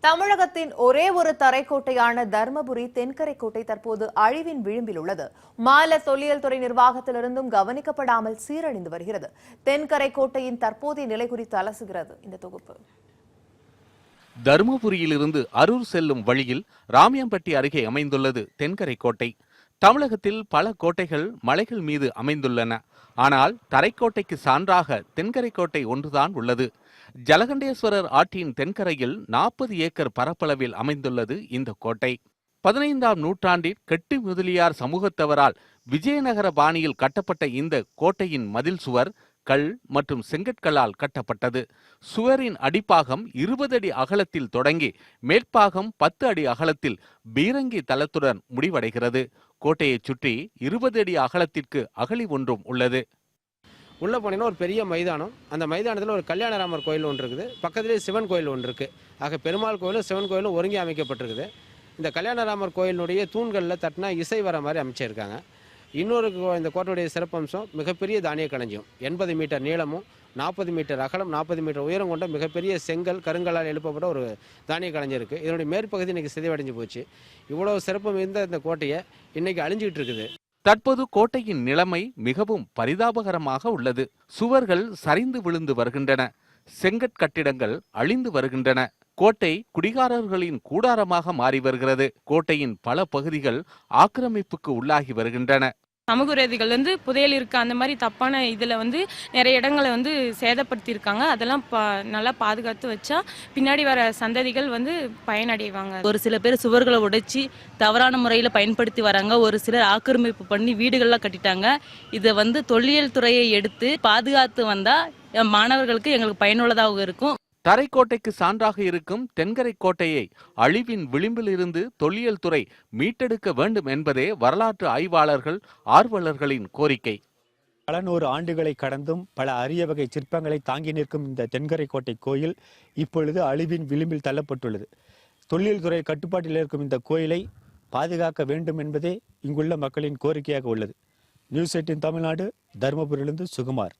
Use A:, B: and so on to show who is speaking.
A: தமிழகத்தின் ஒரே ஒரு தரைக்கோட்டையான தர்மபுரி தென்கரை கோட்டை தற்போது அழிவின் விளிம்பில் உள்ளது. மாநில தொல்லியல் துறை நிர்வாகத்திலிருந்தும் கவனிக்கப்படாமல் சீரழிந்து வருகிறது. தென்கரை கோட்டையின் தற்போதைய நிலை குறித்து அலசுகிறது இந்த தொகுப்பு.
B: தருமபுரியிலிருந்து அரூர் செல்லும் வழியில் ராமியம்பட்டி அருகே அமைந்துள்ளது தென்கரை கோட்டை. தமிழகத்தில் பல கோட்டைகள் மலைகள் மீது அமைந்துள்ளன. ஆனால் தரைக்கோட்டைக்கு சான்றாக தென்கரை கோட்டை ஒன்றுதான் உள்ளது. ஜலகண்டேஸ்வரர் ஆற்றின் தென்கரையில் 40 ஏக்கர் பரப்பளவில் அமைந்துள்ளது இந்த கோட்டை. 15ஆம் நூற்றாண்டில் கெட்டி முதலியார் சமூகத்தவரால் விஜயநகர பாணியில் கட்டப்பட்ட இந்த கோட்டையின் மதில் சுவர் கல் மற்றும் செங்கற்களால் கட்டப்பட்டது. சுவரின் அடிப்பாகம் 20 அடி அகலத்தில் தொடங்கி மேற்பாகம் 10 அடி அகலத்தில் பீரங்கி தளத்துடன் முடிவடைகிறது. கோட்டையை சுற்றி 20 அடி அகலத்திற்கு அகழி ஒன்றும் உள்ளது.
C: உள்ளே போனீங்கன்னா ஒரு பெரிய மைதானம். அந்த மைதானத்தில் ஒரு கல்யாணராமர் கோயில் ஒன்று இருக்குது. பக்கத்திலே சிவன் கோயில் ஒன்று இருக்குது. ஆக பெருமாள் கோயிலும் சிவன் கோயிலும் ஒருங்கி அமைக்கப்பட்டிருக்குது. இந்த கல்யாணராமர் கோயிலுடைய தூண்களில் தட்டினா இசை வர மாதிரி அமைச்சிருக்காங்க. இன்னொரு இந்த கோட்டையுடைய சிறப்பம்சம் மிகப்பெரிய தானிய களஞ்சியம். 80 மீட்டர் நீளமும் 40 மீட்டர் அகலம் 40 மீட்டர் உயரம் கொண்ட மிகப்பெரிய செங்கல் கருங்கலால் எழுப்பப்பட்ட ஒரு தானிய களஞ்சியம் இருக்குது. இதனுடைய மேற்பகுதி இன்றைக்கி சிதைவடைஞ்சு போச்சு. இவ்வளோ சிறப்பு மிகுந்த இந்த கோட்டையை இன்றைக்கி அழிஞ்சிக்கிட்டு இருக்குது.
B: தற்போது கோட்டையின் நிலைமை மிகவும் பரிதாபகரமாக உள்ளது. சுவர்கள் சரிந்து விழுந்து வருகின்றன. செங்கற்கட்டிடங்கள் அழிந்து வருகின்றன. கோட்டை குடிகாரர்களின் கூடாரமாக மாறி வருகிறது. கோட்டையின் பல பகுதிகள் ஆக்கிரமிப்புக்கு உள்ளாகி வருகின்றன.
D: சமூக விரோதிகள் புதையல் இருக்கு அந்த மாதிரி தப்பான இதில் நிறைய இடங்களை சேதப்படுத்தியிருக்காங்க. அதெல்லாம் நல்லா பாதுகாத்து வச்சா பின்னாடி வர சந்ததிகள் பயனடைவாங்க.
E: ஒரு சில பேர் சுவர்களை உடைச்சி தவறான முறையில் பயன்படுத்தி வராங்க. ஒரு சிலர் ஆக்கிரமிப்பு பண்ணி வீடுகள்லாம் கட்டிட்டாங்க. இதை தொல்லியல் துறையை எடுத்து பாதுகாத்து வந்தா மாணவர்களுக்கு எங்களுக்கு பயனுள்ளதாக இருக்கும்.
B: தரைக்கோட்டைக்கு சான்றாக இருக்கும் தென்கரை கோட்டையை அழிவின் விளிம்பில் இருந்து தொல்லியல் துறை மீட்டெடுக்க வேண்டும் என்பதே வரலாற்று ஆய்வாளர்கள் ஆர்வலர்களின் கோரிக்கை.
F: பல 100 ஆண்டுகளை கடந்தும் பல அரிய வகை சிற்பங்களை தாங்கி நிற்கும் இந்த தென்கரை கோட்டை கோயில் இப்பொழுது அழிவின் விளிம்பில் தள்ளப்பட்டுள்ளது. தொல்லியல் துறை கட்டுப்பாட்டில் இருக்கும் இந்த கோயிலை பாதுகாக்க வேண்டும் என்பதே இங்குள்ள மக்களின் கோரிக்கையாக உள்ளது. நியூஸ் 18 தமிழ்நாடு, தருமபுரியிலிருந்து சுகுமார்.